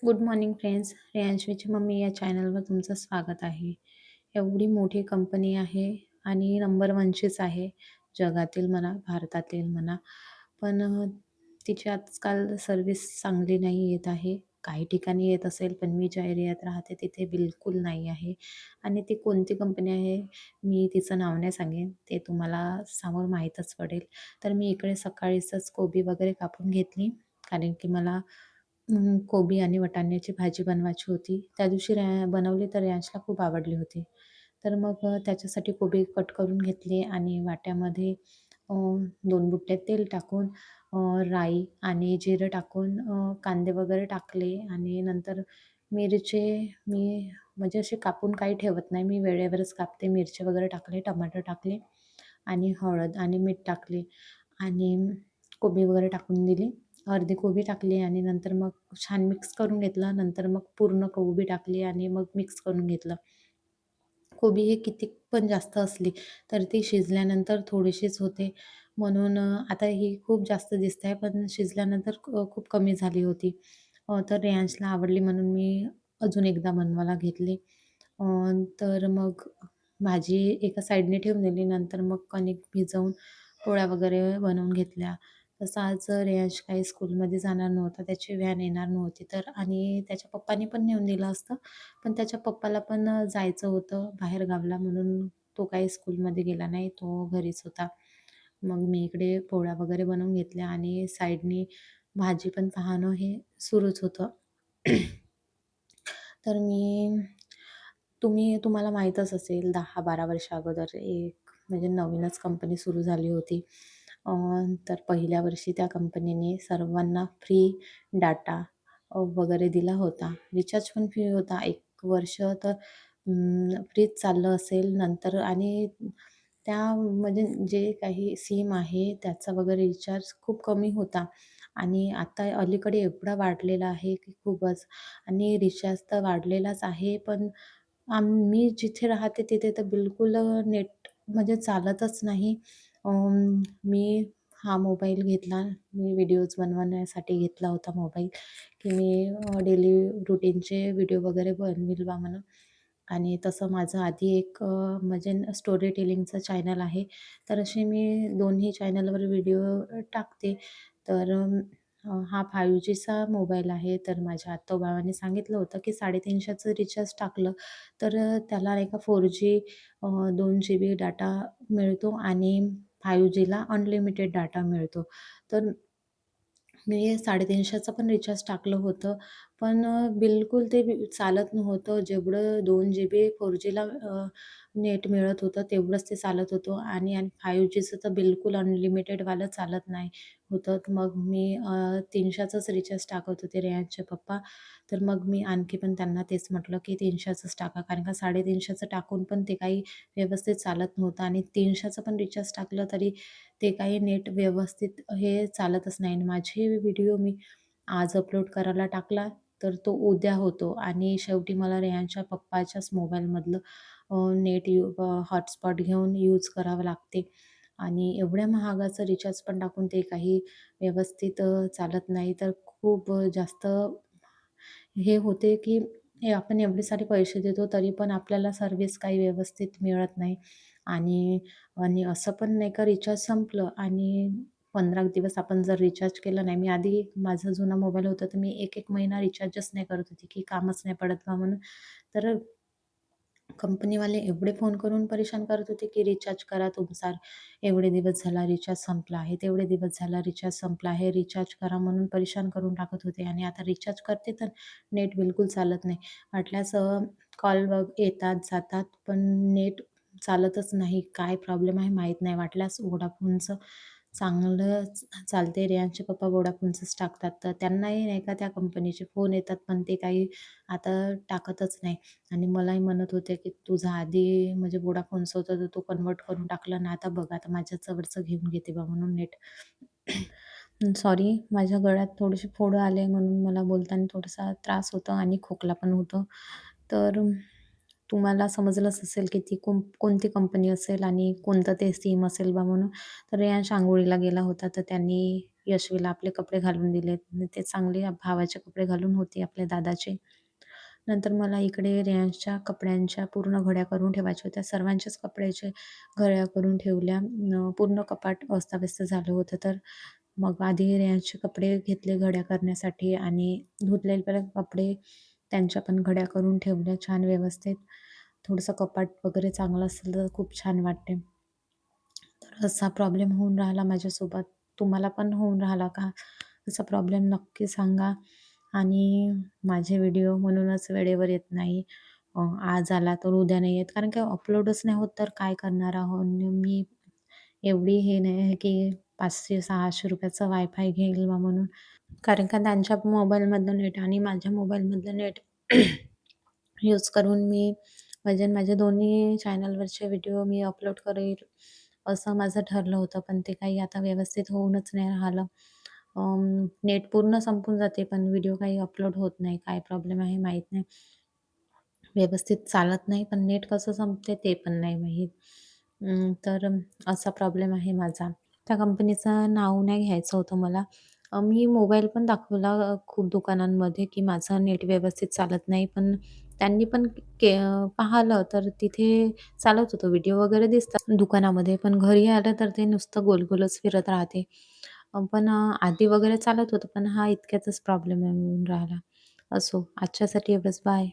Good morning friends. रेयांशवीची mummy या चॅनलवर तुमचं स्वागत आहे. एवढी मोठी कंपनी आहे आणि नंबर वनचीच आहे जगातील म्हणा, भारतातील म्हणा. पण तिची आजकाल सर्व्हिस चांगली नाही येत आहे. काही ठिकाणी येत असेल, पण मी ज्या एरियात राहते तिथे बिलकुल नाही आहे. आणि ती कोणती कंपनी आहे, मी तिचं नाव नाही सांगेन, ते तुम्हाला समोर माहीतच पडेल. तर मी इकडे सकाळीचच कोबी वगैरे कापून घेतली, कारण की मला कोबी आणि वाटाण्याची भाजी बनवायची होती. त्या दिवशी बनवली तर यांशला खूप आवडली होती. तर मग त्याच्यासाठी कोबी कट करून घेतली आणि वाट्यामध्ये 2 बुट्टे तेल टाकून राई आणि जिरं टाकून कांदे वगैरे टाकले आणि नंतर मिरचे मी म्हणजे असे कापून काही ठेवत नाही. मी वेळेवरच कापते. मिरची वगैरे टाकले, टमाटर टाकले आणि हळद आणि मीठ टाकले आणि कोबी वगैरे टाकून दिली. अर्धी कोबी टाकली आणि नंतर मग छान मिक्स करून घेतलं. नंतर मग पूर्ण कोबी टाकली आणि मग मिक्स करून घेतलं. कोबी हे किती पण जास्त असली तर ती शिजल्यानंतर थोडीशीच होते. म्हणून आता ही खूप जास्त दिसते आहे, पण शिजल्यानंतर खूप कमी झाली होती. तर रेयांशला आवडली म्हणून मी अजून एकदा बनवायला घेतली. अ, तर मग भाजी एका साईडने ठेवून दिली. नंतर मग कणिक भिजवून पोळ्या वगैरे बनवून घेतल्या. तसं आज रेयांश काही स्कूलमध्ये जाणार नव्हता. त्याची व्हॅन येणार नव्हती तर आणि त्याच्या पप्पानी पण नेऊन दिलं असतं. पण त्याच्या पप्पाला पण जायचं होतं बाहेरगावला म्हणून तो काही स्कूलमध्ये गेला नाही. तो घरीच होता. मग मी इकडे पोळ्या वगैरे बनवून घेतल्या आणि साईडनी भाजी पण पाहणं हे सुरूच होतं. तर तुम्हाला माहीतच असेल 10-12 वर्ष अगोदर एक म्हणजे नवीनच कंपनी सुरू झाली होती. अ, तर पहिल्या वर्षी त्या कंपनीने सर्वांना फ्री डाटा वगैरे दिला होता. रिचार्ज पण फ्री होता. 1 वर्ष तर फ्रीच चाललं असेल नंतर आणि त्या म्हणजे जे काही सिम आहे त्याचा वगैरे रिचार्ज खूप कमी होता आणि आता अलीकडे एवढा वाढलेला आहे की खूपच आणि रिचार्ज तर वाढलेलाच आहे, पण मी जिथे राहते तिथे तर बिलकुल नेट म्हणजे चालतच नाही. मी हा मोबाईल घेतला, मी व्हिडिओज बनवण्यासाठी घेतला होता मोबाईल, की मी डेली रूटीनचे व्हिडिओ वगैरे बनविल म्हणून आणि तसं माझं आधी एक म्हणजे स्टोरी टेलिंगचं चॅनल आहे. तर असे मी दोन्ही चॅनलवर व्हिडिओ टाकते. तर हा 5Gचा मोबाईल आहे. तर माझ्या आत्तोबावांनी सांगितलं होतं, की 350चं रिचार्ज टाकलं तर त्याला नाही का 4G 2 GB डाटा मिळतो आणि 5Gला अनलिमिटेड डाटा मिळतो. तर मी 350चं पण रिचार्ज टाकलं होतं. पण बिलकुल ते चालत नव्हतं. जेवढं 2 GB 4Gला नेट मिळत होतं तेवढंच ते चालत होतं आणि 5Gचं तर बिलकुल अनलिमिटेडवालं चालत नाही होतं. तर मग मी 300चंच रिचार्ज टाकत होते रेयांशचे पप्पा. तर मग मी आणखी पण त्यांना तेच म्हटलं, की 300चंच टाका. कारण का 350चं टाकून पण ते काही व्यवस्थित चालत नव्हतं आणि 300चं पण रिचार्ज टाकलं तरी ते काही नेट व्यवस्थित हे चालतच नाही आणि माझे व्हिडिओ मी आज अपलोड करायला टाकला, तर तो उद्या होतो आणि शेवटी मला रेहानच्या पप्पाच्याच मोबाईलमधलं नेट हॉटस्पॉट घेऊन यूज करावं लागते आणि एवढ्या महागाचं रिचार्ज पण टाकून ते काही व्यवस्थित चालत नाही. तर खूप जास्त हे होते, की हे आपण एवढे सारे पैसे देतो तरी पण आपल्याला सर्व्हिस काही व्यवस्थित मिळत नाही आणि आणि असं पण नाही का रिचार्ज संपलं आणि 15 दिवस आपण जर रिचार्ज केलं नाही मी आधी माझा जुना मोबाईल होता तर मी 1-1 महिना रिचार्जच नाही करत होती, की कामच नाही पडत बा म्हणून. तर कंपनीवाले एवढे फोन करून परेशान करत होते, की रिचार्ज करा तुमचा एवढे दिवस झाला रिचार्ज संपला आहे, तेवढे दिवस झाला रिचार्ज संपला आहे, रिचार्ज करा म्हणून परेशान करून टाकत होते आणि आता रिचार्ज करते तर नेट बिलकुल चालत नाही. वाटल्यास कॉल येतात, जातात पण नेट चालतच नाही. काय प्रॉब्लेम आहे माहीत नाही. वाटल्यास Vodafoneचं चांगलं चालते. रेयांशचे पप्पा Vodafoneचंच टाकतात. तर त्यांनाही नाही का त्या कंपनीचे फोन येतात, पण ते काही आता टाकतच नाही. आणि मलाही म्हणत होते, की "तुझं आधी म्हणजे Vodafoneचं होतं, तर तू कन्व्हर्ट करून टाकलं ना, आता बघ आता माझ्या जवळचं घेऊन घेते बा म्हणून नेट." सॉरी माझ्या गळ्यात थोडेसे फोड आले म्हणून मला बोलताना थोडासा त्रास होतो आणि खोकला पण होतो. तर तुम्हाला समजलंच असेल की ती कोणती कंपनी असेल आणि कोणतं ते सिम असेल बा म्हणून. तर रेयांश अंघोळीला गेला होता, तर त्यांनी यशवीला आपले कपडे घालून दिले. आणि ते चांगले भावाचे कपडे घालून होते आपल्या दादाचे. नंतर मला इकडे रेयांशच्या कपड्यांच्या पूर्ण घड्या करून ठेवायच्या होत्या. सर्वांच्याच कपड्याच्या घड्या करून ठेवल्या. पूर्ण कपाट अस्ताव्यस्त झालं होतं. तर मग आधी रेयांशचे कपडे घेतले घड्या करण्यासाठी आणि धुतलेले कपडे त्यांच्या पण घड्या करून ठेवल्या छान व्यवस्थित. थोडंसं कपाट वगैरे चांगलं असेल तर खूप छान वाटते. तर असा प्रॉब्लेम होऊन राहिला माझ्यासोबत. तुम्हाला पण होऊन राहिला का? असा प्रॉब्लेम नक्की सांगा. आणि माझे व्हिडिओ म्हणूनच वेळेवर येत नाही. आज आला तर उद्या नाही येत. कारण की अपलोडच नाही होत तर काय करणार आहोत. मी एवढी हे नाही आहे की ₹500-600 चा वायफाय घेईल बा म्हणून. कारण का त्यांच्या मोबाईलमधलं नेट आणि माझ्या मोबाईलमधलं नेट यूज करून मी म्हणजे माझ्या दोन्ही चॅनलवरचे व्हिडिओ मी अपलोड करेल, असं माझं ठरलं होतं. पण ते काही आता व्यवस्थित होऊनच नाही राहिलं. नेट पूर्ण संपून जाते, पण व्हिडिओ काही अपलोड होत नाही. काय प्रॉब्लेम आहे माहीत नाही. व्यवस्थित चालत नाही, पण नेट कसं संपते ते पण नाही माहीत. तर असा प्रॉब्लेम आहे माझा. त्या कंपनीचं नाव नाही घ्यायचं होतं मला. मी मोबाईल पण दाखवला खूप दुकानांमध्ये, की माझं नेट व्यवस्थित चालत नाही. पण त्यांनी पण पाहिलं तर तिथे चालत होतं. व्हिडिओ वगैरे दिसतात दुकानामध्ये. पण घरी आलं तर ते नुसतं गोल-गोलच फिरत राहते. पण आधी वगैरे चालत होतं. पण हा इतक्यातच प्रॉब्लेम येऊन राहिला. असो, आजच्यासाठी एवढंच. बाय.